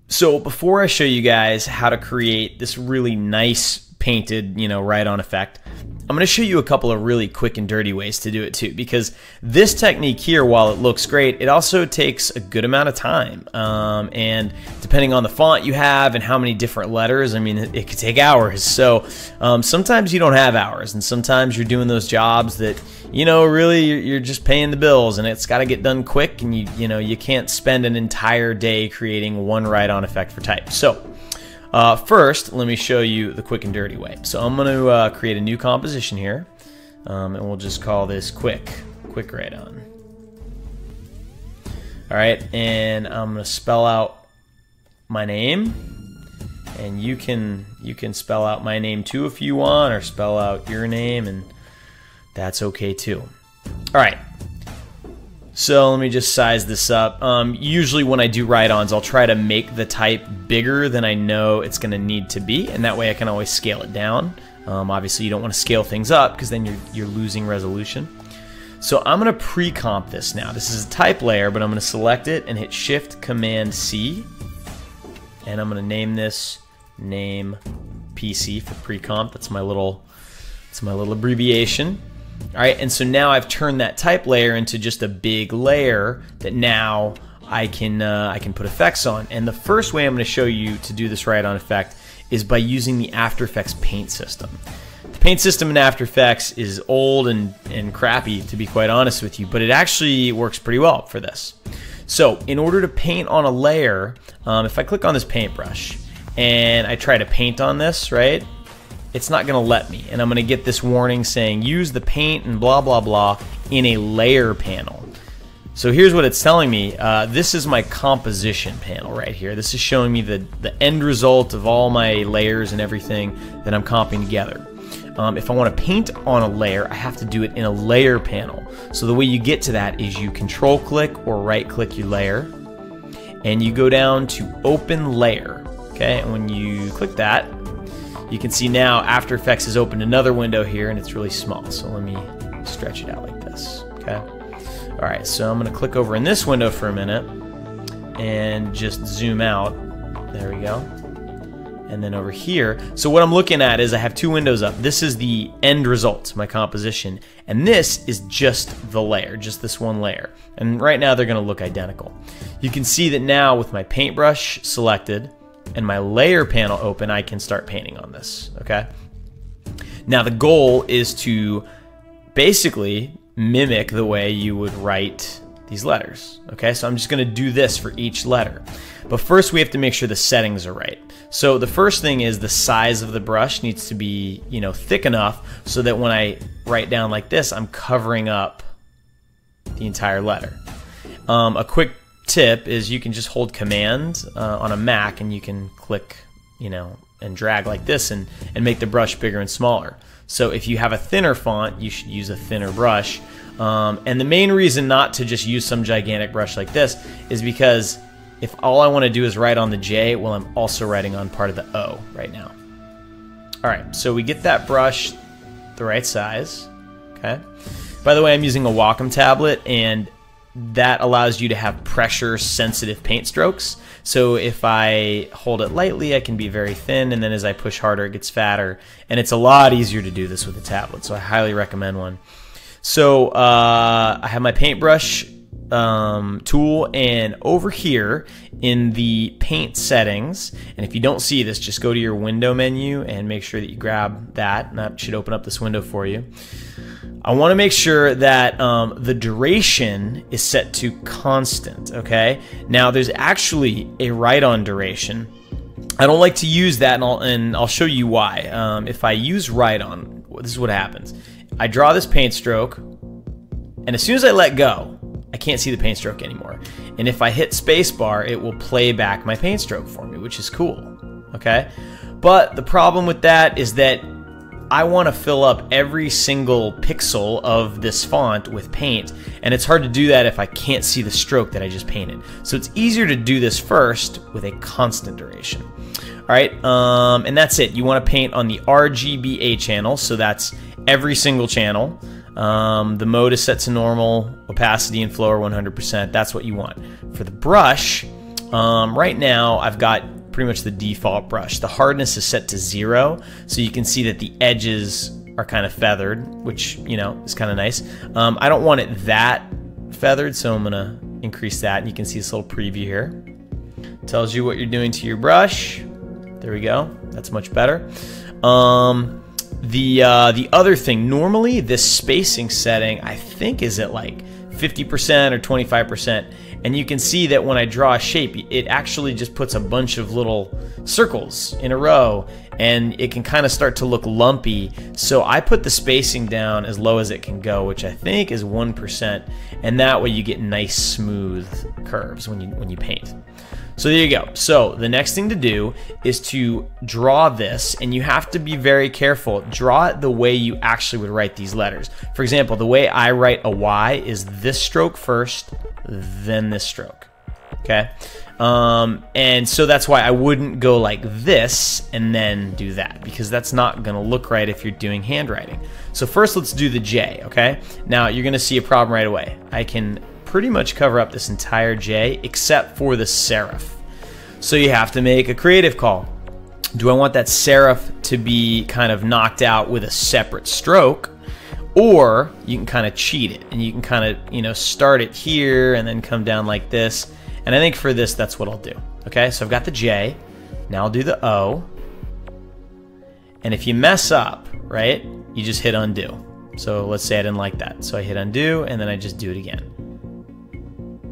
So before I show you guys how to create this really nice painted, ride-on effect, I'm going to show you a couple of really quick and dirty ways to do it too, because this technique here, while it looks great, it also takes a good amount of time. And depending on the font you have and how many different letters, I mean, it could take hours. So sometimes you don't have hours, and sometimes you're doing those jobs that, really you're just paying the bills, and it's got to get done quick, and you can't spend an entire day creating one ride-on effect for type. So first, let me show you the quick and dirty way. So I'm going to create a new composition here, and we'll just call this quick ride-on. All right, and I'm going to spell out my name, and you can spell out my name too if you want, or spell out your name, and that's okay too. All right. So let me just size this up. Usually when I do ride-ons, I'll try to make the type bigger than I know it's going to need to be, and that way I can always scale it down. Obviously, you don't want to scale things up because then you're losing resolution. So I'm going to pre-comp this now. This is a type layer, but I'm going to select it and hit Shift-Command-C, and I'm going to name this name PC for pre-comp. That's my little abbreviation. All right, and so now I've turned that type layer into just a big layer that now I can put effects on. And the first way I'm going to show you to do this ride-on effect is by using the After Effects paint system. The paint system in After Effects is old and crappy, to be quite honest with you, but it actually works pretty well for this. So in order to paint on a layer, if I click on this paintbrush and I try to paint on this, right? It's not going to let me, and I'm going to get this warning saying use the paint and blah blah blah in a layer panel. So here's what it's telling me. This is my composition panel right here. This is showing me the end result of all my layers and everything that I'm comping together. If I want to paint on a layer, I have to do it in a layer panel. So the way you get to that is you control click or right click your layer, and you go down to open layer. Okay, and when you click that, you can see now After Effects has opened another window here, and it's really small. So let me stretch it out like this. Okay. All right. So I'm going to click over in this window for a minute and just zoom out. There we go. And then over here. So what I'm looking at is I have two windows up. This is the end result, my composition, and this is just the layer, just this one layer. And right now they're going to look identical. You can see that now with my paintbrush selected and my layer panel open, I can start painting on this, okay? Now the goal is to basically mimic the way you would write these letters, okay? So I'm just gonna do this for each letter. But first we have to make sure the settings are right. So the first thing is the size of the brush needs to be, thick enough so that when I write down like this, I'm covering up the entire letter. A quick tip is you can just hold Command on a Mac, and you can click, and drag like this and make the brush bigger and smaller. So if you have a thinner font, you should use a thinner brush. And the main reason not to just use some gigantic brush like this is because if all I want to do is write on the J, well, I'm also writing on part of the O right now. All right, so we get that brush the right size, okay? By the way, I'm using a Wacom tablet, and that allows you to have pressure-sensitive paint strokes. So if I hold it lightly, I can be very thin, and then as I push harder, it gets fatter. And it's a lot easier to do this with a tablet, so I highly recommend one. So I have my paintbrush tool, and over here in the paint settings, and if you don't see this, just go to your window menu and make sure that you grab that, and that should open up this window for you. I want to make sure that the duration is set to constant, okay? Now there's actually a ride-on duration. I don't like to use that, and I'll show you why. If I use ride-on, this is what happens. I draw this paint stroke, and as soon as I let go, I can't see the paint stroke anymore. And if I hit spacebar, it will play back my paint stroke for me, which is cool, okay? But the problem with that is that I want to fill up every single pixel of this font with paint, and it's hard to do that if I can't see the stroke that I just painted. So it's easier to do this first with a constant duration. All right, and that's it. You want to paint on the RGBA channel, so that's every single channel. The mode is set to normal, opacity and flow are 100%. That's what you want. For the brush, Right now I've got pretty much the default brush. The hardness is set to 0, so you can see that the edges are kind of feathered, which, you know, is kind of nice. I don't want it that feathered, so I'm gonna increase that, and you can see this little preview here. Tells you what you're doing to your brush. There we go. That's much better. The other thing, normally this spacing setting I think is at like 50% or 25%, and you can see that when I draw a shape, it actually just puts a bunch of little circles in a row, and it can kind of start to look lumpy. So I put the spacing down as low as it can go, which I think is 1%, and that way you get nice smooth curves when you paint. So there you go. So the next thing to do is to draw this, and you have to be very careful. Draw it the way you actually would write these letters. For example, the way I write a Y is this stroke first, then this stroke. Okay? And so that's why I wouldn't go like this and then do that, because that's not gonna look right if you're doing handwriting. So first let's do the J, okay? Now you're gonna see a problem right away. I can pretty much cover up this entire J except for the serif. So you have to make a creative call. Do I want that serif to be kind of knocked out with a separate stroke, or you can kind of cheat it and you can kind of, you know, start it here and then come down like this. And I think for this, that's what I'll do. Okay, so I've got the J. Now I'll do the O. And if you mess up, right, you just hit undo. So let's say I didn't like that. So I hit undo and then I just do it again.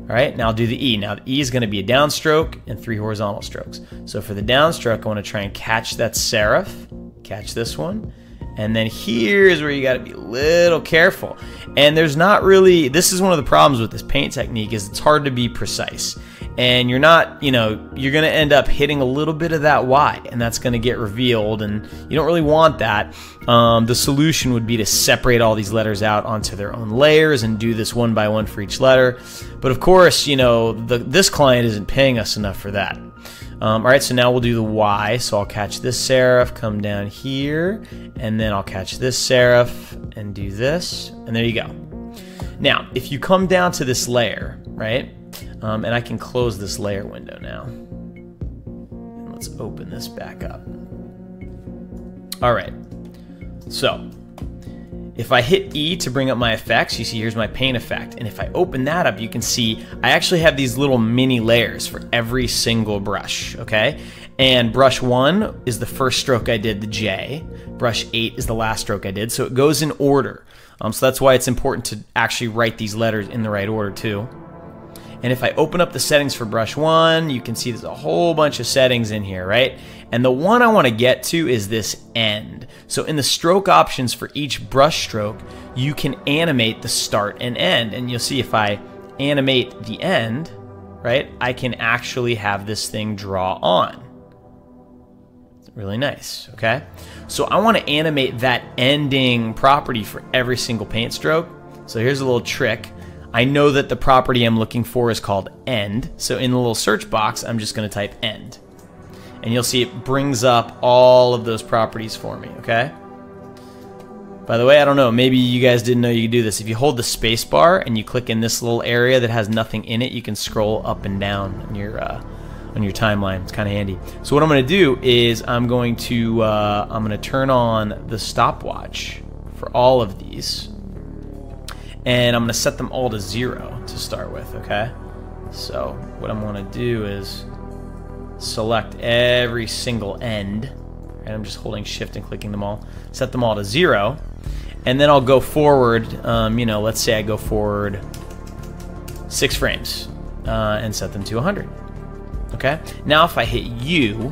All right, now I'll do the E. Now the E is going to be a downstroke and 3 horizontal strokes. So for the downstroke, I want to try and catch that serif, catch this one, and then here's where you got to be a little careful. And there's not really, this is one of the problems with this paint technique, is it's hard to be precise. And you're not, you know, you're going to end up hitting a little bit of that Y, and that's going to get revealed, and you don't really want that. The solution would be to separate all these letters out onto their own layers and do this one by one for each letter. But of course, you know, this client isn't paying us enough for that. All right, so now we'll do the Y. So I'll catch this serif, come down here, and then I'll catch this serif and do this, and there you go. Now, if you come down to this layer, right, and I can close this layer window now. And let's open this back up. All right, so if I hit E to bring up my effects, you see here's my paint effect. And if I open that up, you can see I actually have these little mini layers for every single brush, okay? And brush 1 is the first stroke I did, the J. Brush 8 is the last stroke I did, so it goes in order. So that's why it's important to actually write these letters in the right order too. And if I open up the settings for brush 1, you can see there's a whole bunch of settings in here, right? And the one I want to get to is this end. So in the stroke options for each brush stroke, you can animate the start and end. And you'll see if I animate the end, right, I can actually have this thing draw on. It's really nice, okay? So I want to animate that ending property for every single paint stroke. So here's a little trick. I know that the property I'm looking for is called end, so in the little search box, I'm just going to type end. And you'll see it brings up all of those properties for me, okay? By the way, I don't know, maybe you guys didn't know you could do this. If you hold the space bar and you click in this little area that has nothing in it, you can scroll up and down on your timeline. It's kind of handy. So what I'm going to do is I'm going to turn on the stopwatch for all of these. And I'm going to set them all to 0 to start with, okay? So what I'm going to do is select every single end, and I'm just holding shift and clicking them all, set them all to 0, and then I'll go forward, you know, let's say I go forward 6 frames and set them to 100. Okay? Now if I hit U,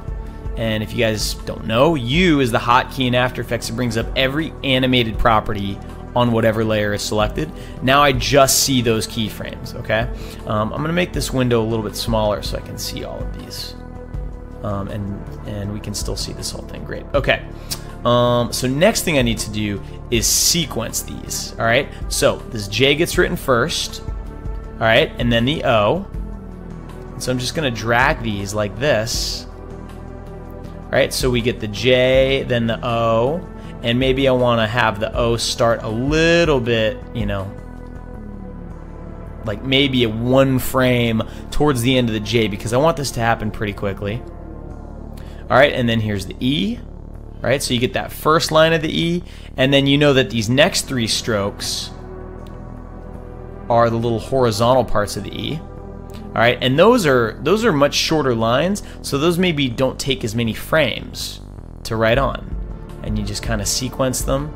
and if you guys don't know, U is the hotkey in After Effects. It brings up every animated property on whatever layer is selected. Now I just see those keyframes, okay? I'm gonna make this window a little bit smaller so I can see all of these. And we can still see this whole thing, great. Okay, so next thing I need to do is sequence these, all right? So this J gets written first, all right, and then the O. So I'm just gonna drag these like this, all right? So we get the J, then the O, and maybe I want to have the O start a little bit, you know, like maybe a 1 frame towards the end of the J, because I want this to happen pretty quickly. All right, and then here's the E. Right, so you get that first line of the E, and then you know that these next 3 strokes are the little horizontal parts of the E. All right, and those are much shorter lines, so those maybe don't take as many frames to write on, and you just kind of sequence them.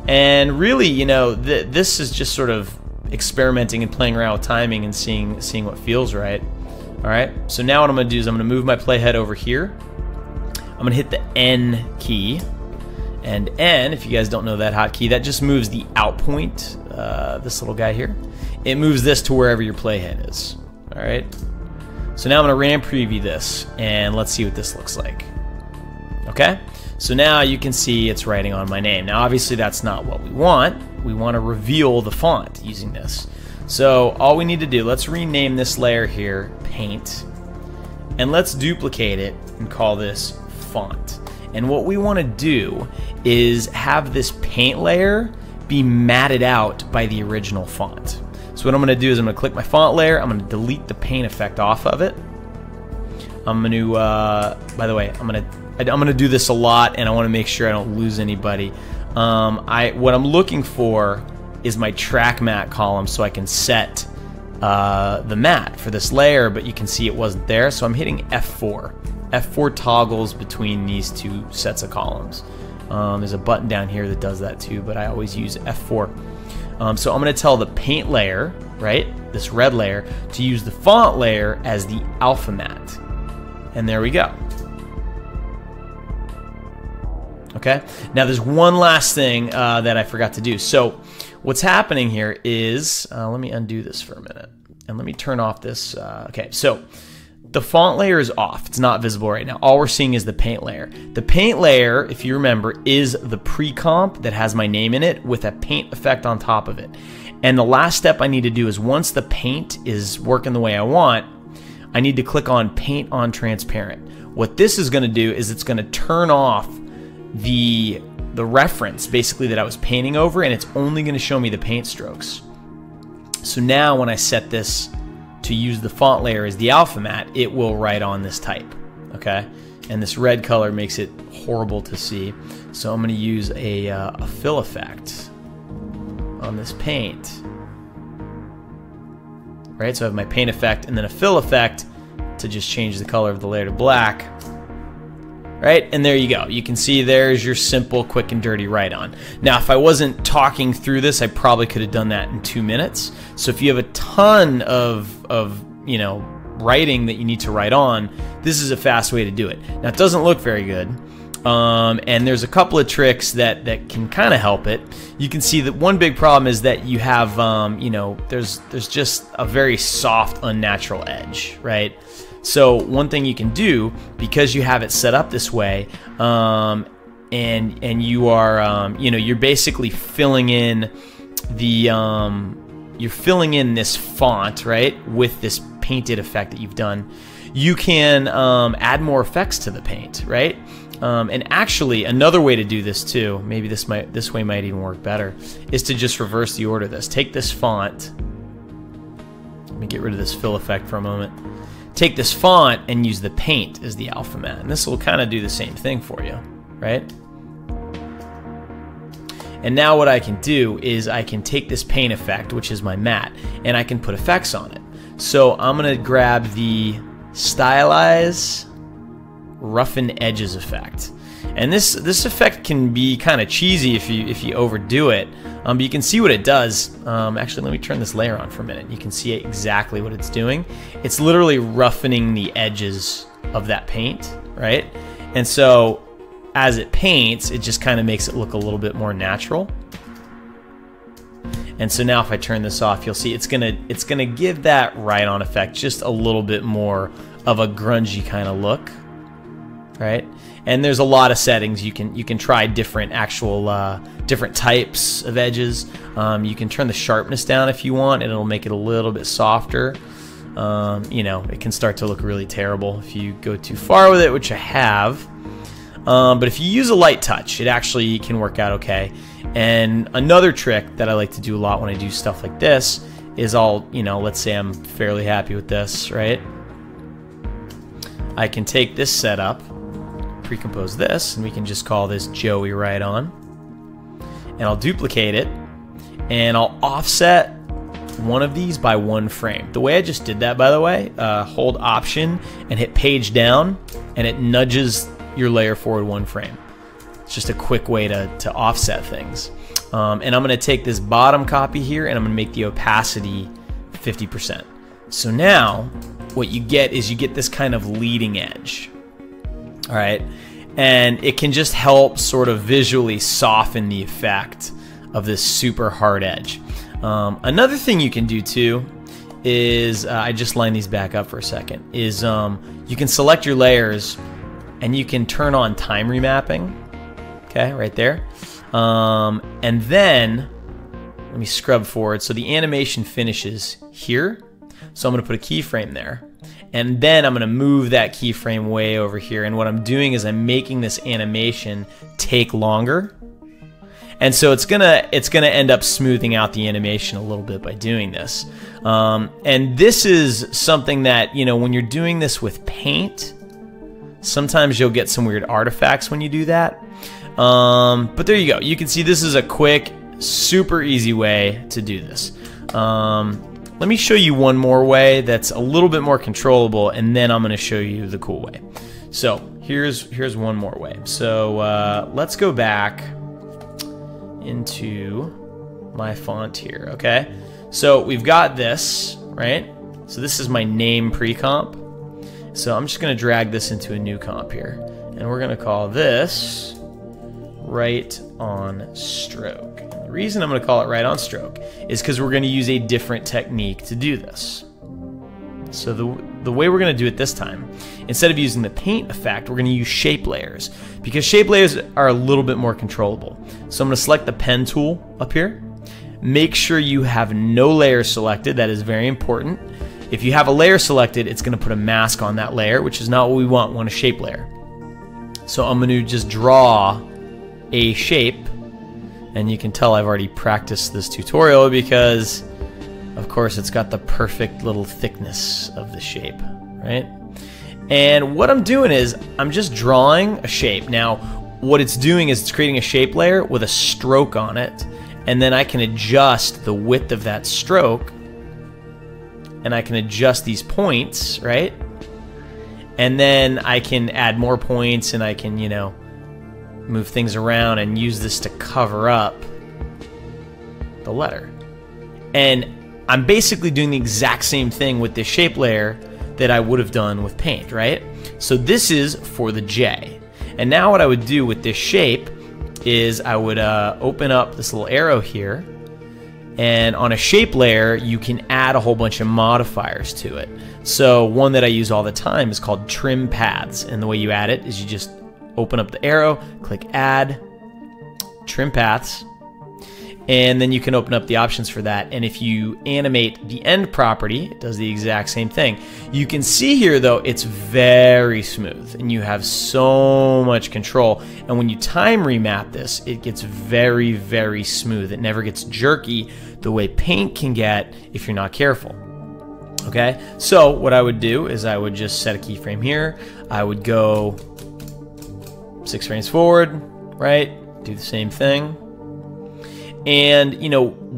And really, you know, this is just sort of experimenting and playing around with timing and seeing what feels right. All right, so now what I'm going to do is I'm going to move my playhead over here. I'm going to hit the N key, and N, if you guys don't know that hotkey, that just moves the out point, this little guy here. It moves this to wherever your playhead is. All right, so now I'm going to RAM preview this, and let's see what this looks like. Okay, so now you can see it's writing on my name. Now obviously that's not what we want. We want to reveal the font using this. So all we need to do, let's rename this layer here Paint, and let's duplicate it and call this Font. And what we want to do is have this paint layer be matted out by the original font. So what I'm going to do is I'm going to click my font layer, I'm going to delete the paint effect off of it. I'm going to, by the way, I'm going to do this a lot, and I want to make sure I don't lose anybody. What I'm looking for is my track matte column, so I can set the matte for this layer, but you can see it wasn't there, so I'm hitting F4. F4 toggles between these 2 sets of columns. There's a button down here that does that too, but I always use F4. So I'm going to tell the paint layer, right, this red layer, to use the font layer as the alpha matte. And there we go. Okay, now there's one last thing that I forgot to do. So what's happening here is, let me undo this for a minute, and let me turn off this. Okay, so the font layer is off. It's not visible right now. All we're seeing is the paint layer. The paint layer, if you remember, is the pre-comp that has my name in it with a paint effect on top of it. And the last step I need to do is, once the paint is working the way I want, I need to click on Paint on Transparent. What this is going to do is it's going to turn off the reference basically that I was painting over, and it's only going to show me the paint strokes. So now when I set this to use the font layer as the alpha matte, it will write on this type. Okay, and this red color makes it horrible to see, so I'm going to use a fill effect on this paint. Right, so I have my paint effect and then a fill effect to just change the color of the layer to black. Right, and there you go. You can see there's your simple, quick and dirty write-on. Now, if I wasn't talking through this, I probably could have done that in 2 minutes. So if you have a ton of you know, writing that you need to write on, this is a fast way to do it. Now, it doesn't look very good, and there's a couple of tricks that can kind of help it. You can see that one big problem is that you have, you know, there's just a very soft, unnatural edge, right? So one thing you can do, because you have it set up this way, and you are, you know, you're basically filling in the, you're filling in this font, right, with this painted effect that you've done. You can add more effects to the paint, right? And actually, another way to do this too, maybe this way might even work better, is to just reverse the order of this. Take this font. Let me get rid of this fill effect for a moment. Take this font and use the paint as the alpha matte, and this will kind of do the same thing for you, right? And now what I can do is I can take this paint effect, which is my matte, and I can put effects on it. So I'm going to grab the Stylize Roughen Edges effect. And this effect can be kind of cheesy if you overdo it, but you can see what it does. Actually, let me turn this layer on for a minute. You can see exactly what it's doing. It's literally roughening the edges of that paint, right? And so as it paints, it just kind of makes it look a little bit more natural. And so now if I turn this off, you'll see it's gonna give that write-on effect just a little bit more of a grungy kind of look, right? And there's a lot of settings. You can try different different types of edges. You can turn the sharpness down if you want, and it'll make it a little bit softer. You know, it can start to look really terrible if you go too far with it, which I have. But if you use a light touch, it actually can work out okay. And another trick that I like to do a lot when I do stuff like this is I'll, let's say I'm fairly happy with this, right? I can take this setup, pre-compose this, and we can just call this Joey Right On. And I'll duplicate it, and I'll offset one of these by 1 frame. The way I just did that, by the way, hold Option and hit Page Down, and it nudges your layer forward 1 frame. It's just a quick way to offset things. And I'm going to take this bottom copy here, and I'm going to make the opacity 50%. So now, what you get is you get this kind of leading edge. All right, and it can just help sort of visually soften the effect of this super hard edge. Another thing you can do too is, I just lined these back up for a second, is you can select your layers and you can turn on time remapping, okay, right there. And then, let me scrub forward, so the animation finishes here. So I'm going to put a keyframe there. And then I'm going to move that keyframe way over here. And what I'm doing is I'm making this animation take longer. And so it's gonna end up smoothing out the animation a little bit by doing this. And this is something that, when you're doing this with Paint, sometimes you'll get some weird artifacts when you do that. But there you go. You can see this is a quick, super easy way to do this. Let me show you one more way that's a little bit more controllable, and then I'm going to show you the cool way. So here's one more way. So let's go back into my font here, okay? So we've got this, right? So this is my name pre-comp. So I'm just going to drag this into a new comp here, and we're going to call this Right On Stroke. The reason I'm going to call it Right On Stroke is because we're going to use a different technique to do this. So the way we're going to do it this time, instead of using the paint effect, we're going to use shape layers, because shape layers are a little bit more controllable. So I'm going to select the pen tool up here. Make sure you have no layer selected. That is very important. If you have a layer selected, it's going to put a mask on that layer, which is not what we want. We want a shape layer. So I'm going to just draw a shape, and you can tell I've already practiced this tutorial because of course it's got the perfect little thickness of the shape, right? And what I'm doing is I'm just drawing a shape. Now what it's doing is it's creating a shape layer with a stroke on it, and then I can adjust the width of that stroke, and I can adjust these points, right? And then I can add more points, and I can, move things around and use this to cover up the letter. And I'm basically doing the exact same thing with this shape layer that I would have done with Paint, right? So this is for the J. And now what I would do with this shape is I would open up this little arrow here, and on a shape layer you can add a whole bunch of modifiers to it. So one that I use all the time is called Trim Paths, and the way you add it is you just open up the arrow, click Add, Trim Paths, and then you can open up the options for that. And if you animate the end property, it does the exact same thing. You can see here though, it's very smooth and you have so much control. And when you time remap this, it gets very, very smooth. It never gets jerky the way Paint can get if you're not careful. Okay, so what I would do is I would just set a keyframe here. I would go 6 frames forward, right? Do the same thing. And,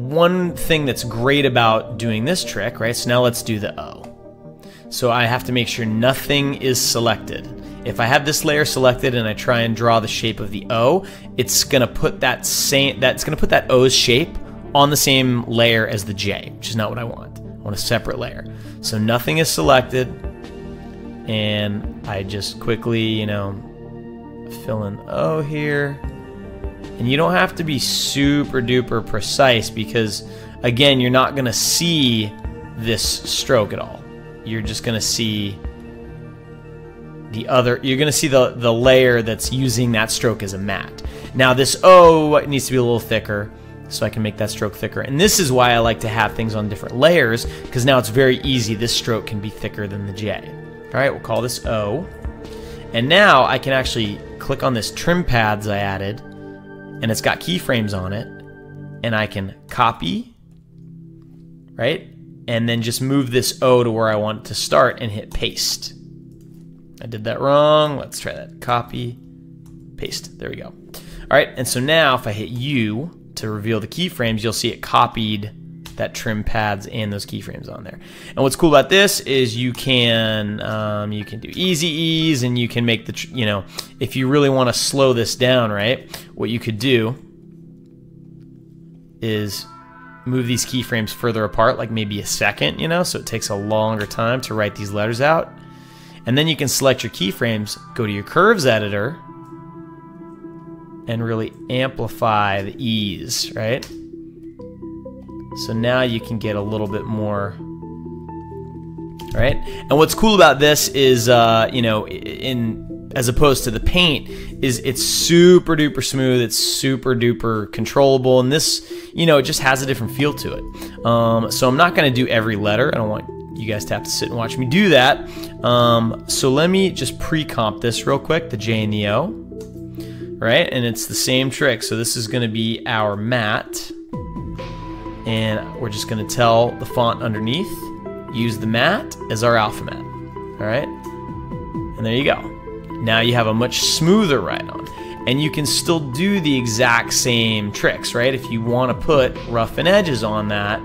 one thing that's great about doing this trick, right? So now let's do the O. So I have to make sure nothing is selected. If I have this layer selected and I try and draw the shape of the O, it's gonna put that O's shape on the same layer as the J, which is not what I want. I want a separate layer. So nothing is selected, and I just quickly, fill in O here. And you don't have to be super duper precise because, again, you're not going to see this stroke at all. You're just going to see you're going to see the layer that's using that stroke as a matte. Now this O needs to be a little thicker, so I can make that stroke thicker. And this is why I like to have things on different layers, because now it's very easy. This stroke can be thicker than the J. All right, we'll call this O. And now I can actually click on this Trim Paths I added, and it's got keyframes on it, and I can copy, right? And then just move this O to where I want it to start and hit paste. I did that wrong. Let's try that. Copy, paste. There we go. All right, and so now if I hit U to reveal the keyframes, you'll see it copied that trim pads and those keyframes on there. And what's cool about this is you can do easy ease, and you can make the, you know, if you really want to slow this down, right? What you could do is move these keyframes further apart, like maybe a second, you know, so it takes a longer time to write these letters out. And then you can select your keyframes, go to your curves editor, and really amplify the ease, right? So now you can get a little bit more, right? And what's cool about this is, you know, as opposed to the paint, is it's super duper smooth, it's super duper controllable, and this, you know, it just has a different feel to it. So I'm not gonna do every letter. I don't want you guys to have to sit and watch me do that. So let me just pre-comp this real quick, the J and the O, right? And it's the same trick. So this is gonna be our matte, and we're just gonna tell the font underneath, use the matte as our alphabet, all right? And there you go. Now you have a much smoother write-on, and you can still do the exact same tricks, right? If you want to put rough and edges on that,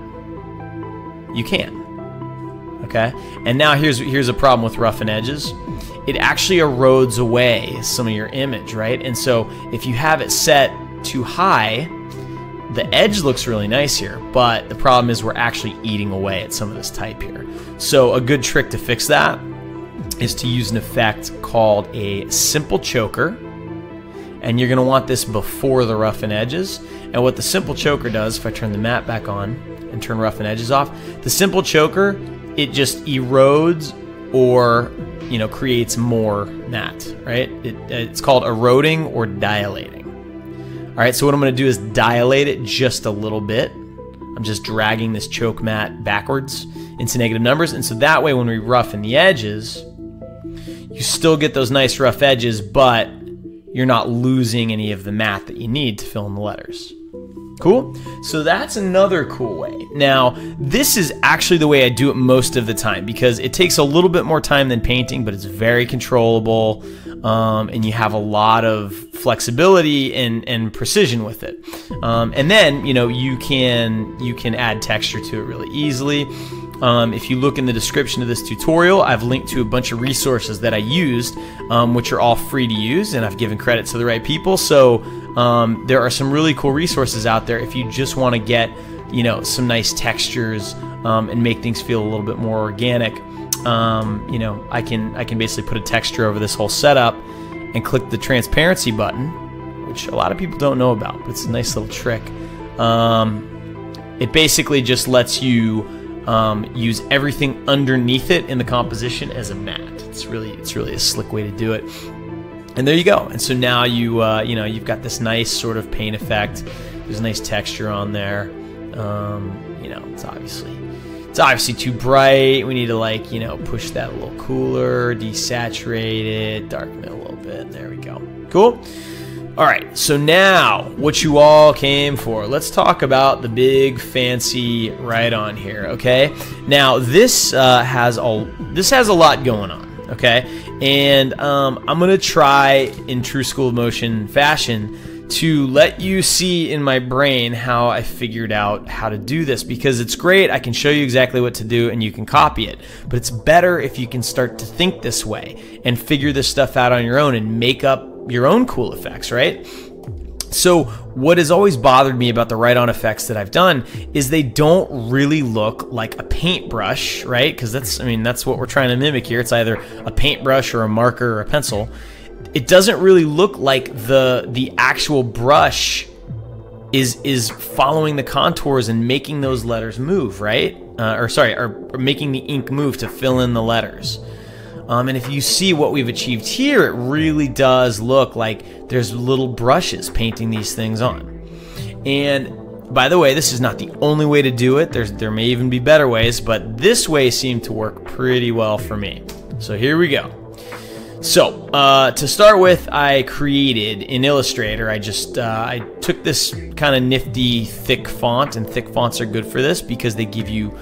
you can. Okay, and now here's a problem with rough and edges. It actually erodes away some of your image, right? And so if you have it set too high, the edge looks really nice here, but the problem is we're actually eating away at some of this type here. So a good trick to fix that is to use an effect called a simple choker, and you're gonna want this before the rough and edges. And what the simple choker does, if I turn the matte back on and turn rough and edges off, the simple choker, it just erodes or, you know, creates more matte, right? It's called eroding or dilating. All right, so what I'm gonna do is dilate it just a little bit. I'm just dragging this choke matte backwards into negative numbers, and so that way when we roughen the edges, you still get those nice rough edges, but you're not losing any of the matte that you need to fill in the letters. Cool? So that's another cool way. Now, this is actually the way I do it most of the time because it takes a little bit more time than painting, but it's very controllable, and you have a lot of flexibility and precision with it. And then, you know, you can add texture to it really easily. If you look in the description of this tutorial, I've linked to a bunch of resources that I used, which are all free to use, and I've given credit to the right people. So there are some really cool resources out there if you just want to get, you know, some nice textures and make things feel a little bit more organic. You know, I can basically put a texture over this whole setup and click the transparency button, which a lot of people don't know about, but it's a nice little trick. It basically just lets you use everything underneath it in the composition as a matte. It's really a slick way to do it. And there you go. And so now you know, you've got this nice sort of paint effect. There's a nice texture on there. You know, it's obviously too bright. We need to, like, you know, push that a little cooler, desaturate it, darken it a little bit. There we go. Cool. All right, so now what you all came for. Let's talk about the big fancy write-on here, okay? Now this has a lot going on, okay? And I'm gonna try in true School of Motion fashion to let you see in my brain how I figured out how to do this, because it's great. I can show you exactly what to do and you can copy it, but it's better if you can start to think this way and figure this stuff out on your own and make up your own cool effects, right? So what has always bothered me about the write-on effects that I've done is they don't really look like a paintbrush, right? Because that's what we're trying to mimic here. It's either a paintbrush or a marker or a pencil. It doesn't really look like the actual brush is following the contours and making those letters move, right? Or making the ink move to fill in the letters. And if you see what we've achieved here, it really does look like there's little brushes painting these things on. And by the way, this is not the only way to do it. There may even be better ways, but this way seemed to work pretty well for me. So here we go. So to start with, I created in Illustrator. I took this kind of nifty thick font, and thick fonts are good for this because they give you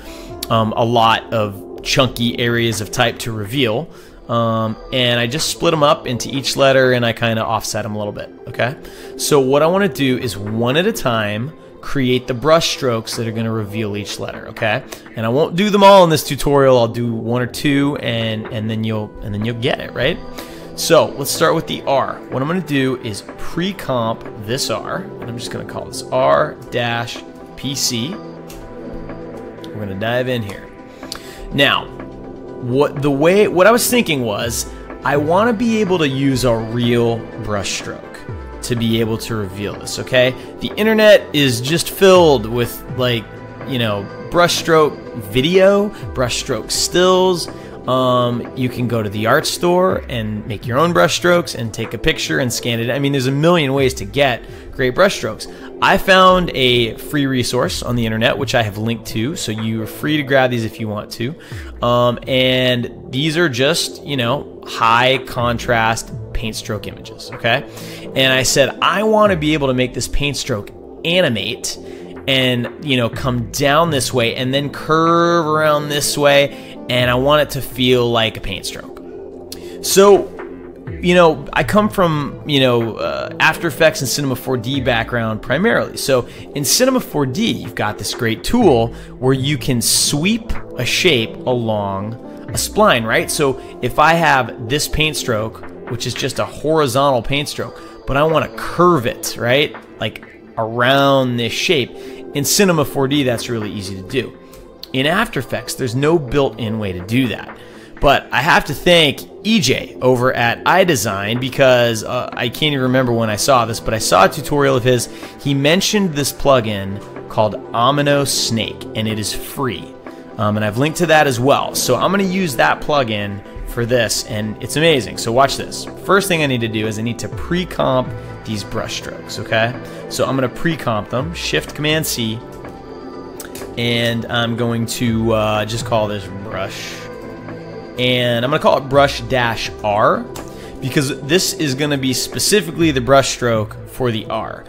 a lot of chunky areas of type to reveal. And I just split them up into each letter, and I kind of offset them a little bit. Okay, so what I want to do is one at a time create the brush strokes that are going to reveal each letter. Okay, and I won't do them all in this tutorial. I'll do one or two, and then you'll get it, right? So let's start with the R. What I'm going to do is pre-comp this R, and I'm just going to call this R-PC. We're going to dive in here. Now, what I was thinking was, I want to be able to use a real brush stroke to be able to reveal this, okay? The internet is just filled with, like, you know, brushstroke video, brushstroke stills. You can go to the art store and make your own brush strokes and take a picture and scan it. I mean, there's a million ways to get great brush strokes. I found a free resource on the internet, which I have linked to, so you're free to grab these if you want to. And these are just, you know, high contrast paint stroke images, okay? And I said, I want to be able to make this paint stroke animate and, you know, come down this way and then curve around this way, and I want it to feel like a paint stroke. So, you know, I come from, you know, After Effects and Cinema 4D background primarily. So in Cinema 4D, you've got this great tool where you can sweep a shape along a spline, right? So if I have this paint stroke, which is just a horizontal paint stroke, but I want to curve it, right? Like around this shape. In Cinema 4D, that's really easy to do. In After Effects, there's no built-in way to do that. But I have to thank EJ over at iDesign because I can't even remember when I saw this, but I saw a tutorial of his. He mentioned this plugin called Amino Snake, and it is free. And I've linked to that as well. So I'm going to use that plugin for this, and it's amazing. So watch this. First thing I need to do is I need to pre-comp these brush strokes, okay? So I'm going to pre-comp them, Shift-Command-C, and I'm going to just call this brush. And I'm going to call it brush-R because this is going to be specifically the brush stroke for the R.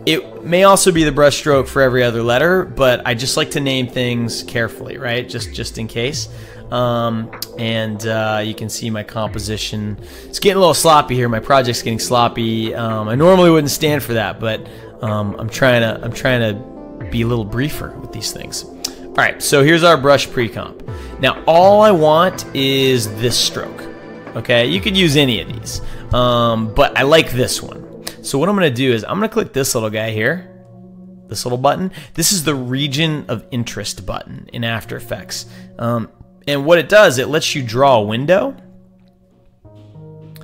It may also be the brush stroke for every other letter, but I just like to name things carefully, right? Just in case. You can see my composition. It's getting a little sloppy here. My project's getting sloppy. I normally wouldn't stand for that, but I'm trying to be a little briefer with these things. All right, so here's our brush pre-comp. Now, all I want is this stroke. Okay, you could use any of these, but I like this one. So what I'm going to do is I'm going to click this little guy here, this little button. This is the region of interest button in After Effects. And what it does, it lets you draw a window. All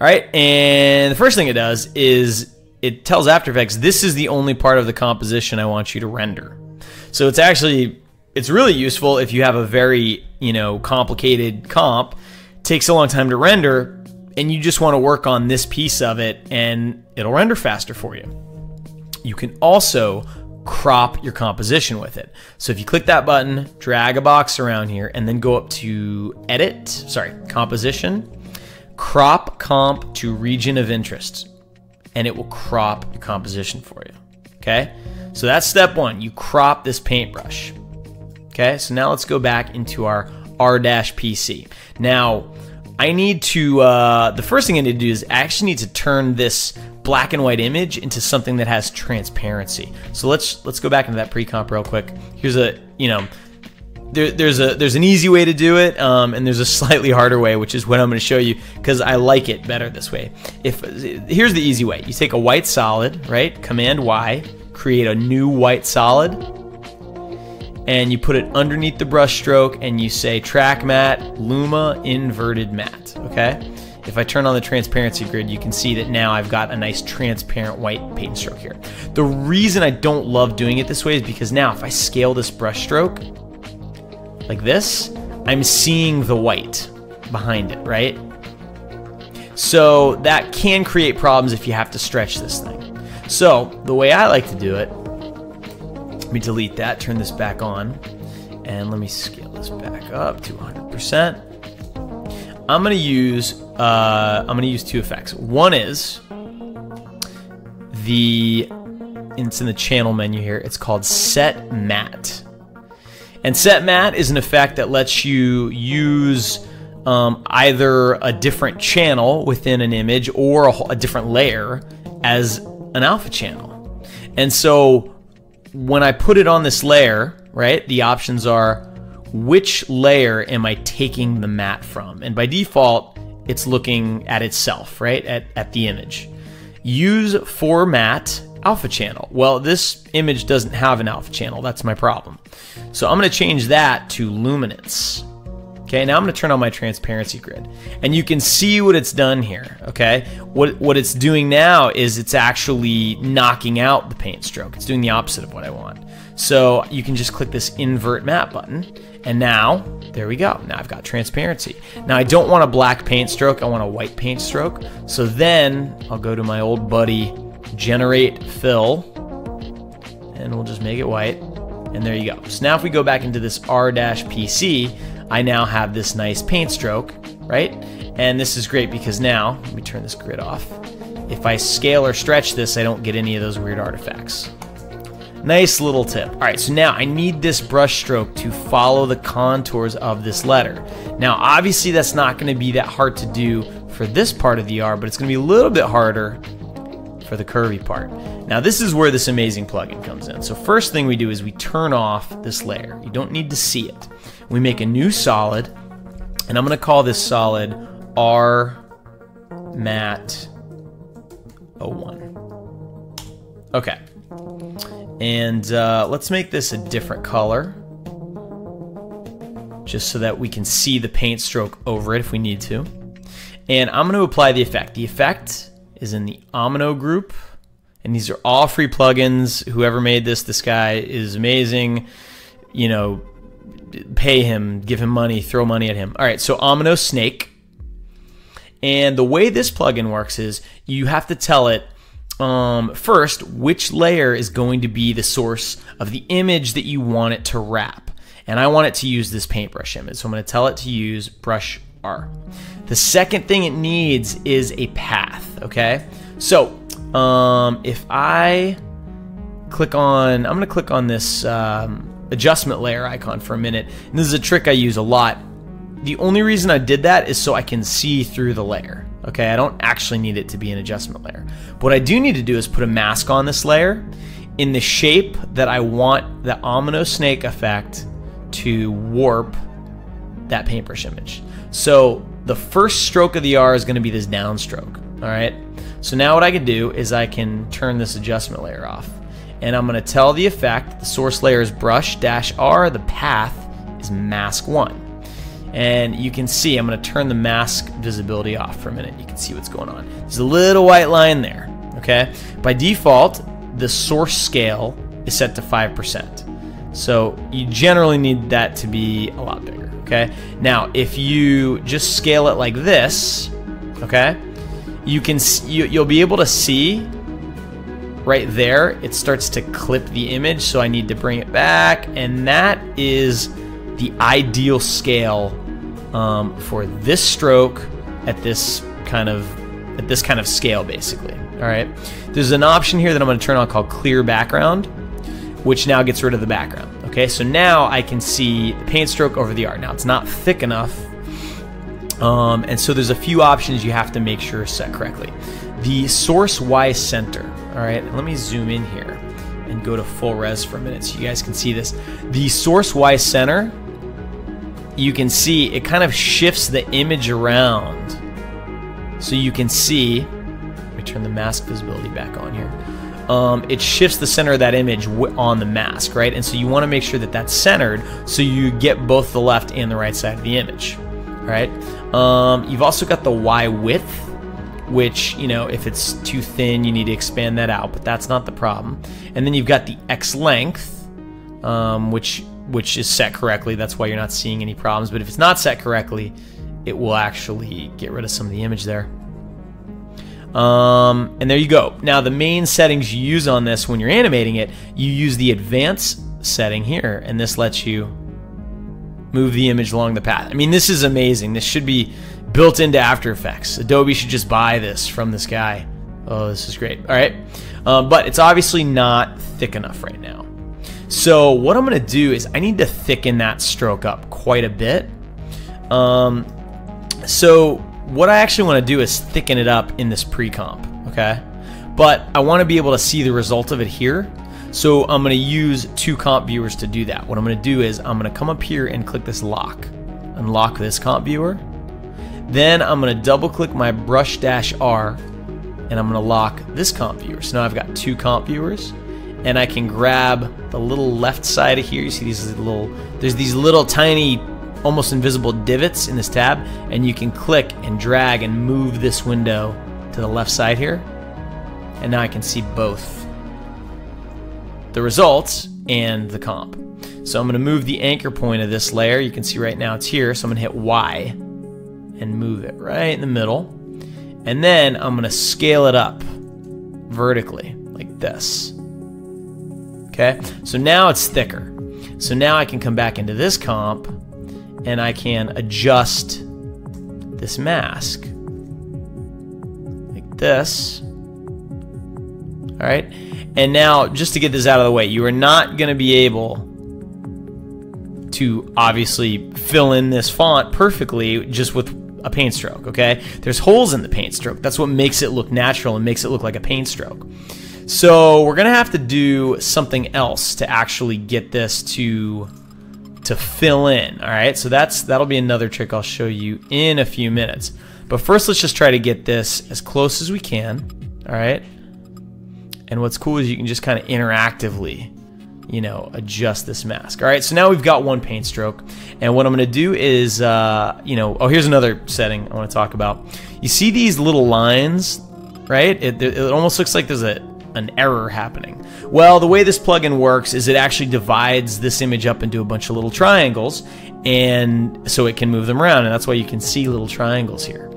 right, and the first thing it does is it tells After Effects this is the only part of the composition I want you to render. So it's really useful if you have a very, you know, complicated comp, takes a long time to render, and you just want to work on this piece of it, and it'll render faster for you. You can also crop your composition with it. So if you click that button, drag a box around here, and then go up to Composition, crop comp to region of interest, and it will crop your composition for you. Okay, so that's step one. You crop this paintbrush. Okay, so now let's go back into our R-PC. Now, I need to, the first thing I need to do is I actually need to turn this black and white image into something that has transparency. So let's go back into that pre-comp real quick. Here's a, you know, there's an easy way to do it, and there's a slightly harder way, which is what I'm going to show you because I like it better this way. Here's the easy way. You take a white solid, right? Command Y, create a new white solid, and you put it underneath the brush stroke, and you say track matte, Luma inverted matte, okay? If I turn on the transparency grid, you can see that now I've got a nice transparent white paint stroke here. The reason I don't love doing it this way is because now if I scale this brush stroke like this, I'm seeing the white behind it, right? So that can create problems if you have to stretch this thing. So the way I like to do it, let me delete that, turn this back on, and let me scale this back up to 100%. I'm going to use I'm going to use two effects. One is it's in the channel menu here. It's called Set Matte. And Set Matte is an effect that lets you use either a different channel within an image or a different layer as an alpha channel. And so when I put it on this layer, right, the options are which layer am I taking the matte from? And by default, it's looking at itself, right, at the image. Use for matte alpha channel. Well, this image doesn't have an alpha channel. That's my problem. So I'm going to change that to luminance. Okay, now I'm going to turn on my transparency grid. And you can see what it's done here, okay? What it's doing now is it's actually knocking out the paint stroke. It's doing the opposite of what I want. So you can just click this invert matte button, and now, there we go. Now I've got transparency. Now I don't want a black paint stroke, I want a white paint stroke. So then I'll go to my old buddy, Generate Fill, and we'll just make it white. And there you go. So now if we go back into this R-PC, I now have this nice paint stroke, right? And this is great because now, let me turn this grid off. If I scale or stretch this, I don't get any of those weird artifacts. Nice little tip. All right, so now I need this brush stroke to follow the contours of this letter. Now, obviously that's not gonna be that hard to do for this part of the R, but it's gonna be a little bit harder for the curvy part. Now this is where this amazing plugin comes in. So first thing we do is we turn off this layer. You don't need to see it. We make a new solid, and I'm going to call this solid R Matte 01. Okay, and let's make this a different color, just so that we can see the paint stroke over it if we need to. And I'm going to apply the effect. The effect is in the Omino group, and these are all free plugins. Whoever made this guy is amazing. You know, pay him, give him money, throw money at him. All right, so Omino Snake. And the way this plugin works is you have to tell it first which layer is going to be the source of the image that you want it to wrap. And I want it to use this paintbrush image, so I'm going to tell it to use brush R. The second thing it needs is a path, okay? So if I click on, I'm going to click on this adjustment layer icon for a minute. And this is a trick I use a lot. The only reason I did that is so I can see through the layer. Okay, I don't actually need it to be an adjustment layer. But what I do need to do is put a mask on this layer in the shape that I want the Omino Snake effect to warp that paintbrush image. So the first stroke of the R is going to be this downstroke. All right. So now what I can do is I can turn this adjustment layer off. And I'm going to tell the effect, the source layer is brush-R, the path is mask 1. And you can see, I'm going to turn the mask visibility off for a minute. You can see what's going on. There's a little white line there, okay? By default, the source scale is set to 5%. So you generally need that to be a lot bigger, okay? Now, if you just scale it like this, okay, you'll be able to see right there, it starts to clip the image, so I need to bring it back, and that is the ideal scale for this stroke at this kind of scale, basically. All right. There's an option here that I'm going to turn on called Clear Background, which now gets rid of the background. Okay, so now I can see the paint stroke over the art. Now it's not thick enough, and so there's a few options you have to make sure are set correctly. The source Y center. All right, let me zoom in here and go to full res for a minute so you guys can see this. The source Y center, you can see it kind of shifts the image around, so you can see. Let me turn the mask visibility back on here. It shifts the center of that image on the mask, right? And so you want to make sure that that's centered so you get both the left and the right side of the image, right? You've also got the Y width, which, you know, if it's too thin, you need to expand that out, but that's not the problem. And then you've got the X length, which is set correctly. That's why you're not seeing any problems. But if it's not set correctly, it will actually get rid of some of the image there. And there you go. Now the main settings you use on this when you're animating it, you use the advanced setting here, and this lets you move the image along the path. I mean, this is amazing. This should be built into After Effects. Adobe should just buy this from this guy. Oh, this is great. All right, but it's obviously not thick enough right now. So what I'm gonna do is I need to thicken that stroke up quite a bit. So what I actually want to do is thicken it up in this pre-comp, okay? But I want to be able to see the result of it here. So I'm going to use 2 comp viewers to do that. What I'm going to do is I'm going to come up here and click this lock. Unlock this comp viewer. Then I'm going to double click my brush-R and I'm going to lock this comp viewer. So now I've got 2 comp viewers. And I can grab the little left side of here. You see there's these little tiny, almost invisible divots in this tab, and you can click and drag and move this window to the left side here, and now I can see both the results and the comp. So I'm going to move the anchor point of this layer. You can see right now it's here, so I'm going to hit Y and move it right in the middle, and then I'm going to scale it up vertically like this. Okay, so now it's thicker. So now I can come back into this comp and I can adjust this mask like this. All right, and now just to get this out of the way, you are not going to be able to obviously fill in this font perfectly just with a paint stroke, okay? There's holes in the paint stroke. That's what makes it look natural and makes it look like a paint stroke. So we're going to have to do something else to actually get this to fill in, all right? So that'll be another trick I'll show you in a few minutes. But first, let's just try to get this as close as we can, all right? And what's cool is you can just kind of interactively, you know, adjust this mask. All right, so now we've got 1 paint stroke. And what I'm going to do is, you know, oh, here's another setting I want to talk about. You see these little lines, right? It almost looks like there's an error happening. Well, the way this plugin works is it actually divides this image up into a bunch of little triangles, and so it can move them around, and that's why you can see little triangles here.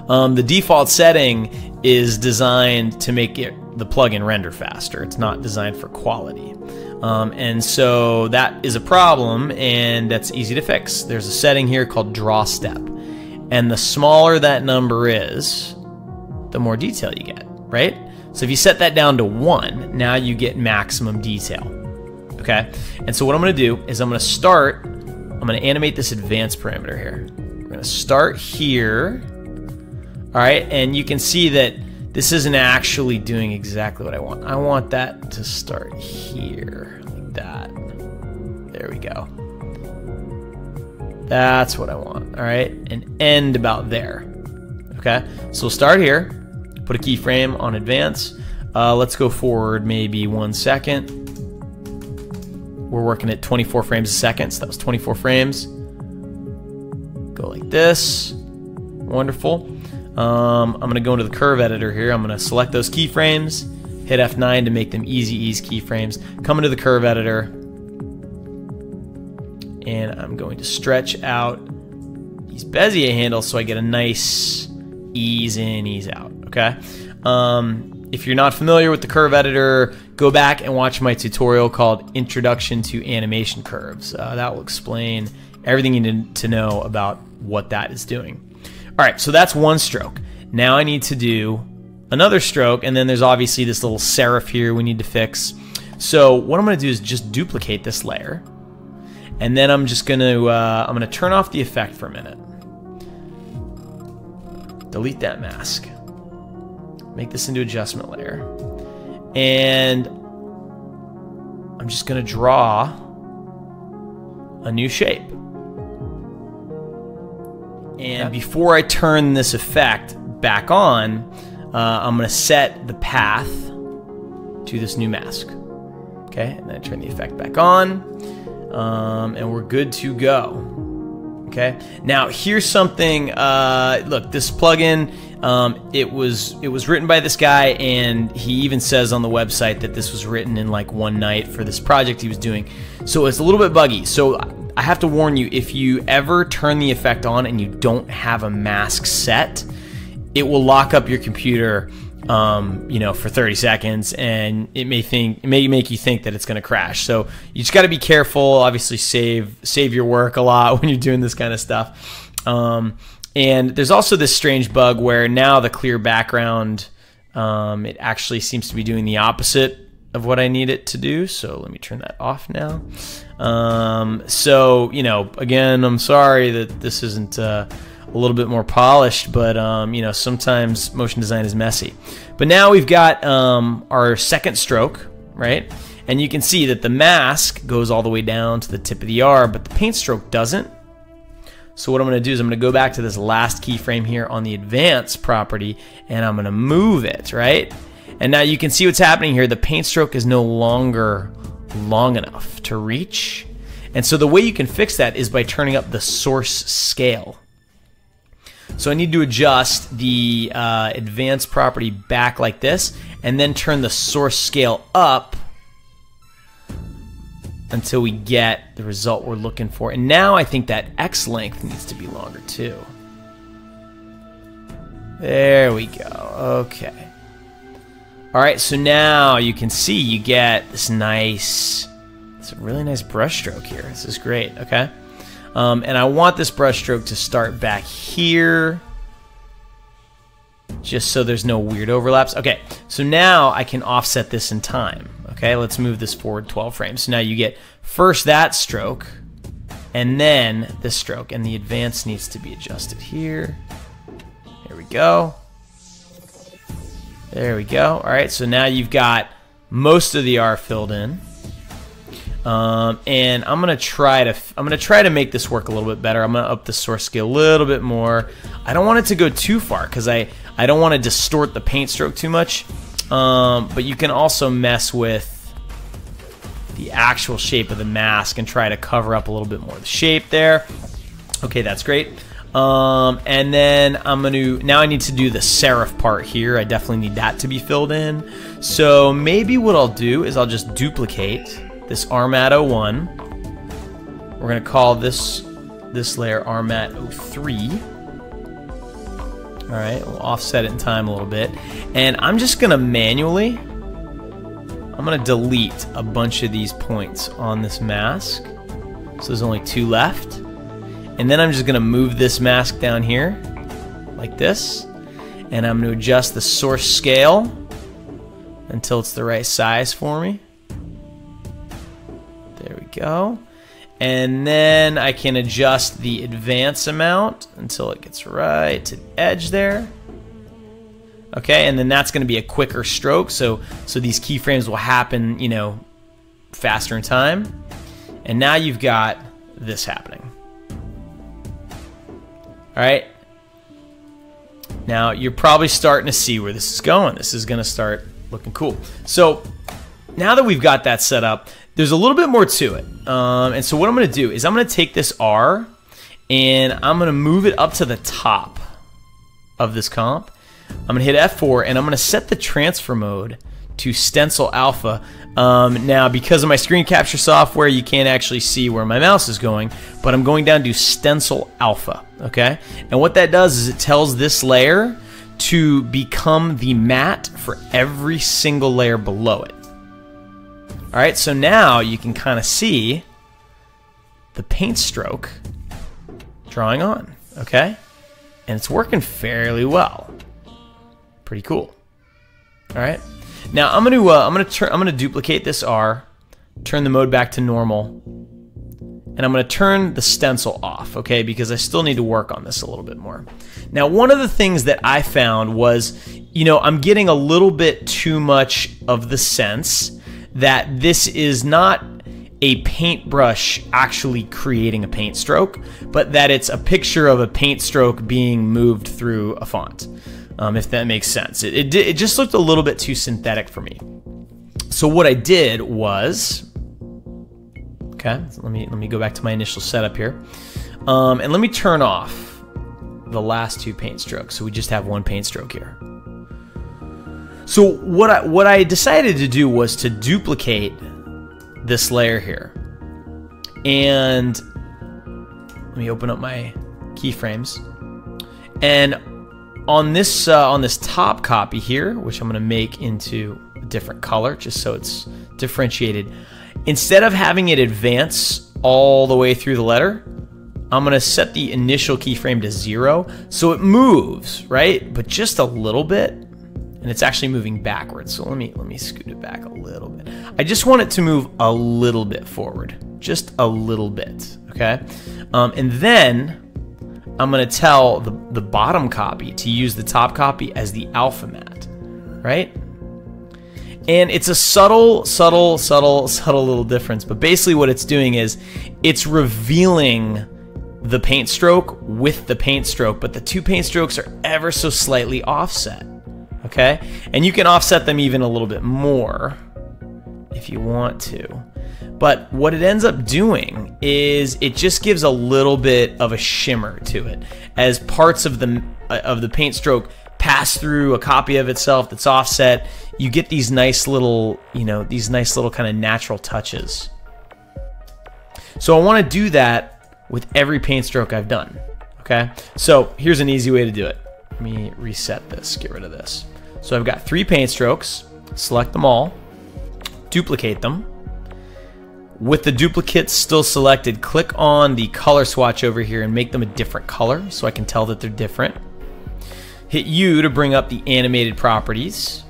The default setting is designed to make the plugin render faster. It's not designed for quality. And so that is a problem, and that's easy to fix. There's a setting here called draw step, and the smaller that number is, the more detail you get, right? So if you set that down to 1, now you get maximum detail, okay? And so what I'm gonna do is I'm gonna animate this advanced parameter here. We're gonna start here, all right? And you can see that this isn't actually doing exactly what I want. I want that to start here, like that. There we go. That's what I want, all right? And end about there, okay? So we'll start here. Put a keyframe on advance. Let's go forward maybe 1 second. We're working at 24 frames a second, so that was 24 frames. Go like this. Wonderful. I'm going to go into the curve editor here. I'm going to select those keyframes, hit F9 to make them easy ease keyframes. Come into the curve editor, and I'm going to stretch out these Bezier handles so I get a nice ease in, ease out. Okay. If you're not familiar with the curve editor, go back and watch my tutorial called Introduction to Animation Curves. That will explain everything you need to know about what that is doing. All right, so that's 1 stroke. Now I need to do another stroke, and then there's obviously this little serif here we need to fix. So what I'm going to do is just duplicate this layer, and then I'm just going to turn off the effect for a minute. Delete that mask. Make this into adjustment layer, and I'm just going to draw a new shape. And before I turn this effect back on, I'm going to set the path to this new mask. Okay, and then turn the effect back on, and we're good to go. Okay, now here's something. Look, this plugin. It was written by this guy, and he even says on the website that this was written in like 1 night for this project he was doing. So it's a little bit buggy. So I have to warn you, if you ever turn the effect on and you don't have a mask set, it will lock up your computer, you know, for 30 seconds, and it may make you think that it's going to crash. So you just got to be careful. Obviously, save your work a lot when you're doing this kind of stuff. And there's also this strange bug where now the clear background, it actually seems to be doing the opposite of what I need it to do. So let me turn that off now. So, you know, again, I'm sorry that this isn't a little bit more polished, but, you know, sometimes motion design is messy. But now we've got our second stroke, right? And you can see that the mask goes all the way down to the tip of the R, but the paint stroke doesn't. So what I'm going to do is I'm going to go back to this last keyframe here on the advance property, and I'm going to move it, right? And now you can see what's happening here. The paint stroke is no longer long enough to reach. And so the way you can fix that is by turning up the source scale. So I need to adjust the advanced property back like this, and then turn the source scale up until we get the result we're looking for. And now I think that X length needs to be longer too. There we go. Okay. All right, so now you can see you get this nice, it's a really nice brush stroke here. This is great, okay? And I want this brush stroke to start back here, just so there's no weird overlaps. Okay, so now I can offset this in time. Okay, let's move this forward 12 frames. So now you get first that stroke, and then this stroke, and the advance needs to be adjusted here. There we go. There we go. All right, so now you've got most of the R filled in. And I'm gonna try to make this work a little bit better. I'm gonna up the source scale a little bit more. I don't want it to go too far because I don't want to distort the paint stroke too much. But you can also mess with the actual shape of the mask and try to cover up a little bit more of the shape there. Okay, that's great. And then now I need to do the serif part here. I definitely need that to be filled in. So maybe what I'll do is I'll just duplicate this RMAT 01. We're gonna call this layer RMAT 03. All right, we'll offset it in time a little bit. And I'm just gonna manually, I'm gonna delete a bunch of these points on this mask. So there's only 2 left. And then I'm just gonna move this mask down here, like this. And I'm gonna adjust the source scale until it's the right size for me. There we go. And then I can adjust the advance amount until it gets right to the edge there. Okay, and then that's going to be a quicker stroke, so these keyframes will happen, you know, faster in time. And now you've got this happening. All right. Now you're probably starting to see where this is going. This is going to start looking cool. So now that we've got that set up, there's a little bit more to it. And so what I'm going to do is I'm going to take this R and I'm going to move it up to the top of this comp. I'm going to hit F4 and I'm going to set the transfer mode to stencil alpha. Now, because of my screen capture software, you can't actually see where my mouse is going, but I'm going down to stencil alpha, okay? And what that does is it tells this layer to become the matte for every single layer below it. All right, so now you can kind of see the paint stroke drawing on, okay? And it's working fairly well. Pretty cool. All right. Now I'm gonna duplicate this R, turn the mode back to normal, and I'm gonna turn the stencil off, okay? Because I still need to work on this a little bit more. Now, one of the things that I found was, you know, I'm getting a little bit too much of the sense that this is not a paintbrush actually creating a paint stroke, but that it's a picture of a paint stroke being moved through a font, if that makes sense. It just looked a little bit too synthetic for me. So what I did was, okay, so let me go back to my initial setup here, and let me turn off the last 2 paint strokes, so we just have 1 paint stroke here. So what I decided to do was to duplicate this layer here, and let me open up my keyframes. And on this top copy here, which I'm going to make into a different color, just so it's differentiated, instead of having it advance all the way through the letter, I'm gonna set the initial keyframe to 0, so it moves, right? But just a little bit, and it's actually moving backwards. So let me scoot it back a little bit. I just want it to move a little bit forward, just a little bit, okay? And then I'm gonna tell the bottom copy to use the top copy as the alpha mat, right? And it's a subtle little difference, but basically what it's doing is it's revealing the paint stroke with the paint stroke, but the two paint strokes are ever so slightly offset, okay? And you can offset them even a little bit more if you want to. But what it ends up doing is it just gives a little bit of a shimmer to it as parts of the paint stroke pass through a copy of itself that's offset. You get these nice little, these nice little kind of natural touches. So I want to do that with every paint stroke I've done, okay? So here's an easy way to do it. Let me reset this, get rid of this. So I've got 3 paint strokes, select them all, duplicate them. With the duplicates still selected, click on the color swatch over here and make them a different color so I can tell that they're different. Hit U to bring up the animated properties,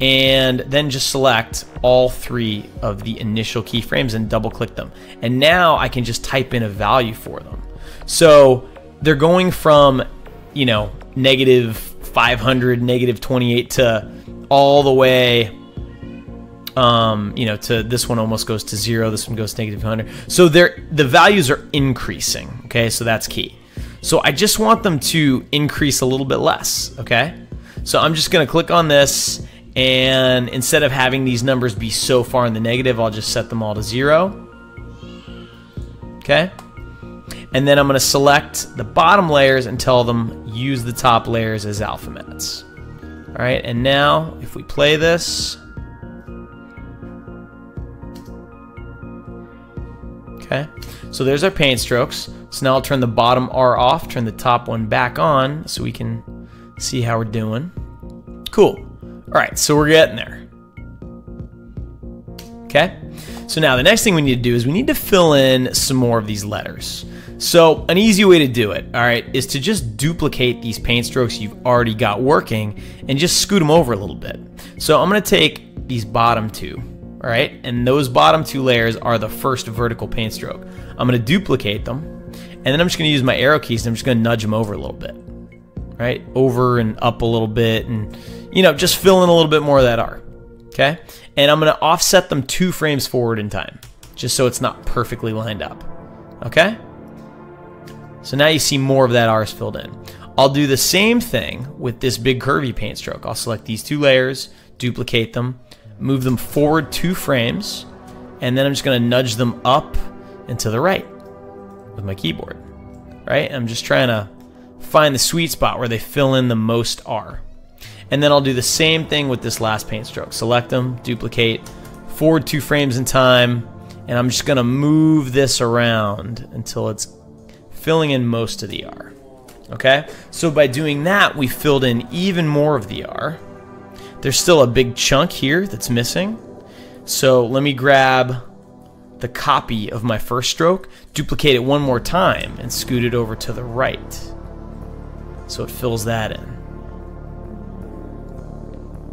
and then just select all 3 of the initial keyframes and double click them. And now I can just type in a value for them. So they're going from, negative 500, negative 28 to all the way, to this one almost goes to 0, this one goes to negative 100. So the values are increasing, okay? So that's key. So I just want them to increase a little bit less, okay? So I'm just gonna click on this, and instead of having these numbers be so far in the negative, I'll just set them all to 0, okay? And then I'm gonna select the bottom layers and tell them use the top layers as alpha mats. All right, and now if we play this, okay, so there's our paint strokes. So now I'll turn the bottom R off, turn the top one back on so we can see how we're doing. Cool. All right, so we're getting there. Okay, so now the next thing we need to do is we need to fill in some more of these letters. So an easy way to do it, all right, is to just duplicate these paint strokes you've already got working and just scoot them over a little bit. So I'm gonna take these bottom 2, all right, and those bottom 2 layers are the first vertical paint stroke. I'm gonna duplicate them, and then I'm just gonna use my arrow keys and I'm just gonna nudge them over a little bit, right? Over and up a little bit, and just fill in a little bit more of that R, okay? And I'm gonna offset them 2 frames forward in time, just so it's not perfectly lined up, okay? So now you see more of that R is filled in. I'll do the same thing with this big curvy paint stroke. I'll select these 2 layers, duplicate them, move them forward 2 frames, and then I'm just gonna nudge them up and to the right with my keyboard, right? I'm just trying to find the sweet spot where they fill in the most R. And then I'll do the same thing with this last paint stroke. Select them, duplicate, forward 2 frames in time, and I'm just gonna move this around until it's filling in most of the R, okay? So by doing that, we filled in even more of the R. There's still a big chunk here that's missing. So let me grab the copy of my first stroke, duplicate it one more time, and scoot it over to the right. So it fills that in.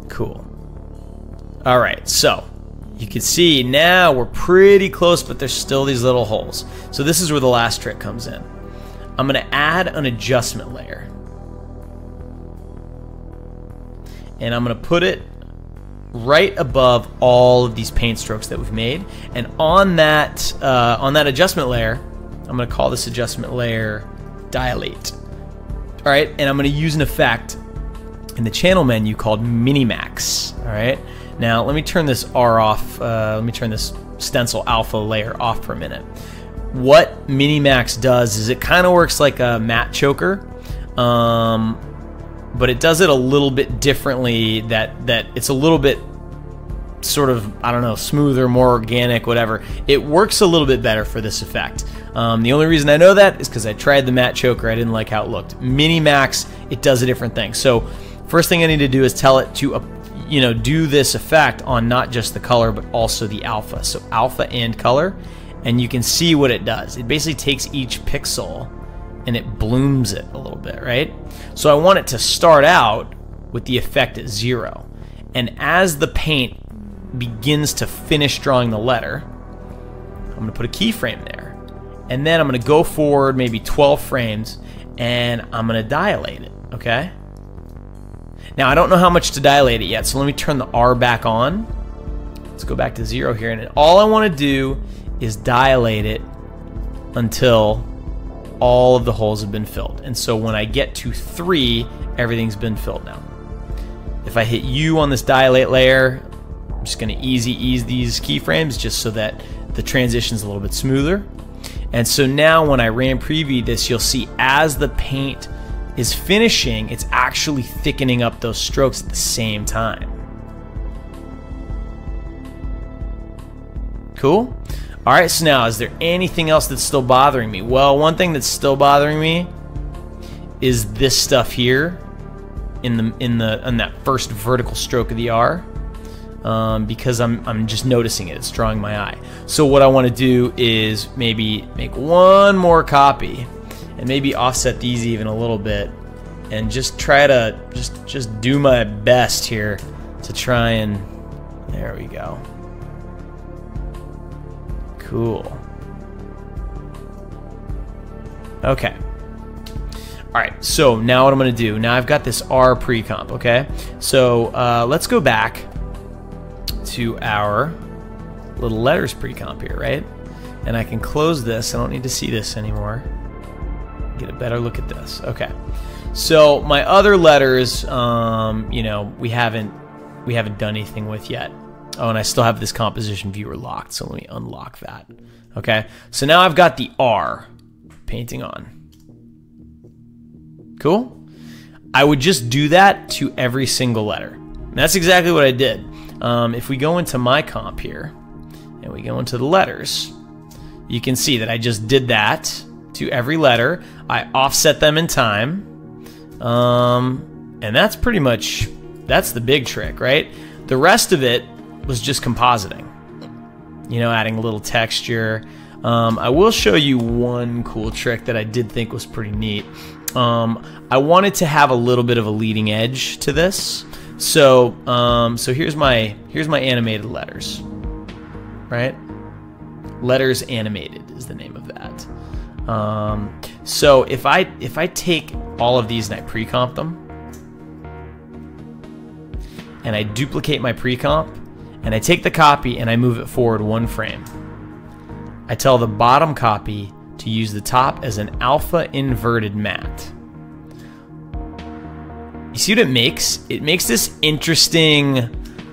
Cool. All right, so you can see now we're pretty close, but there's still these little holes. So this is where the last trick comes in. I'm gonna add an adjustment layer. And I'm gonna put it right above all of these paint strokes that we've made. And on that adjustment layer, I'm gonna call this adjustment layer Dilate. All right, and I'm gonna use an effect in the channel menu called Minimax. All right, now let me turn this R off. Let me turn this stencil alpha layer off for a minute. What Minimax does is it kind of works like a matte choker, but it does it a little bit differently. That it's a little bit sort of, I don't know, smoother, more organic, whatever. It works a little bit better for this effect. The only reason I know that is because I tried the matte choker. I didn't like how it looked. Minimax, it does a different thing. So first thing I need to do is tell it to do this effect on not just the color but also the alpha. So alpha and color. and you can see what it does. It basically takes each pixel and it blooms it a little bit, right? So I want it to start out with the effect at 0. And as the paint begins to finish drawing the letter, I'm going to put a keyframe there. And then I'm going to go forward maybe 12 frames, and I'm going to dilate it, okay? Now, I don't know how much to dilate it yet, so let me turn the R back on. Let's go back to 0 here, and all I want to do is dilate it until all of the holes have been filled. And so when I get to 3, everything's been filled now. If I hit U on this dilate layer, I'm just going to ease these keyframes just so that the transition's a little bit smoother. And so now when I RAM preview this, you'll see as the paint is finishing, it's actually thickening up those strokes at the same time. Cool? All right, so now, is there anything else that's still bothering me? Well, one thing that's still bothering me is this stuff here in that first vertical stroke of the R, because I'm just noticing it. It's drawing my eye. So what I want to do is maybe make one more copy, and maybe offset these even a little bit, and just try to just do my best here to try and, there we go. Cool. Okay. All right, so now what I'm going to do, now I've got this R pre-comp, okay? So let's go back to our little letters pre-comp here, right? And I can close this. I don't need to see this anymore. Get a better look at this. Okay. So my other letters, you know, we haven't done anything with yet. Oh, and I still have this composition viewer locked, so let me unlock that. Okay, so now I've got the R painting on. Cool? I would just do that to every single letter. And that's exactly what I did. If we go into my comp here, and we go into the letters, you can see that I just did that to every letter. I offset them in time. And that's pretty much, that's the big trick, right? The rest of it was just compositing, you know, adding a little texture. I will show you one cool trick that I did think was pretty neat. I wanted to have a little bit of a leading edge to this, so so here's my animated letters, right? Letters Animated is the name of that. So if I take all of these and I pre-comp them, and I duplicate my pre-comp, and I take the copy and I move it forward 1 frame. I tell the bottom copy to use the top as an alpha inverted matte. You see what it makes? It makes this interesting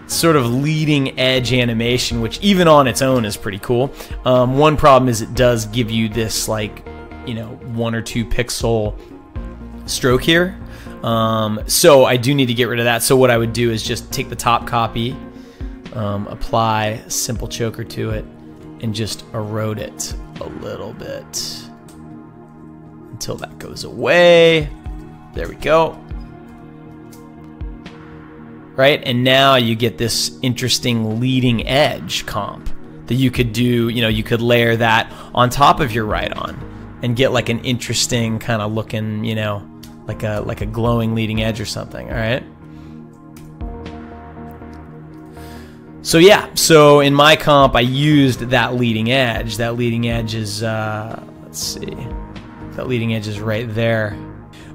sort of leading edge animation, which even on its own is pretty cool. One problem is it does give you this, like, you know, 1 or 2 pixel stroke here. So I do need to get rid of that. So what I would do is just take the top copy, apply a simple choker to it, and just erode it a little bit until that goes away. There we go. Right, and now you get this interesting leading edge comp that you could do. You know, you could layer that on top of your Ride-On and get like an interesting kind of looking, you know, like a glowing leading edge or something. All right. So yeah, so in my comp, I used that leading edge. That leading edge is, let's see, that leading edge is right there.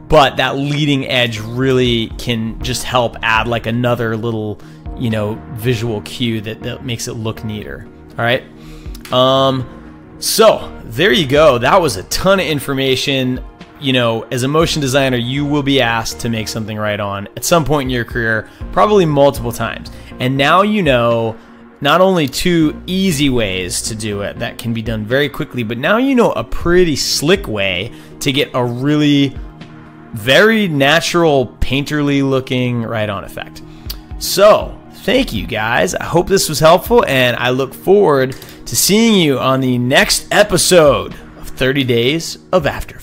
But that leading edge really can just help add like another little, you know, visual cue that makes it look neater. All right. So there you go. That was a ton of information. You know, as a motion designer, you will be asked to make something Ride-On at some point in your career, probably multiple times. And now you know not only 2 easy ways to do it that can be done very quickly, but now you know a pretty slick way to get a really very natural, painterly looking Ride-On effect. So thank you guys. I hope this was helpful, and I look forward to seeing you on the next episode of 30 Days of After Effects.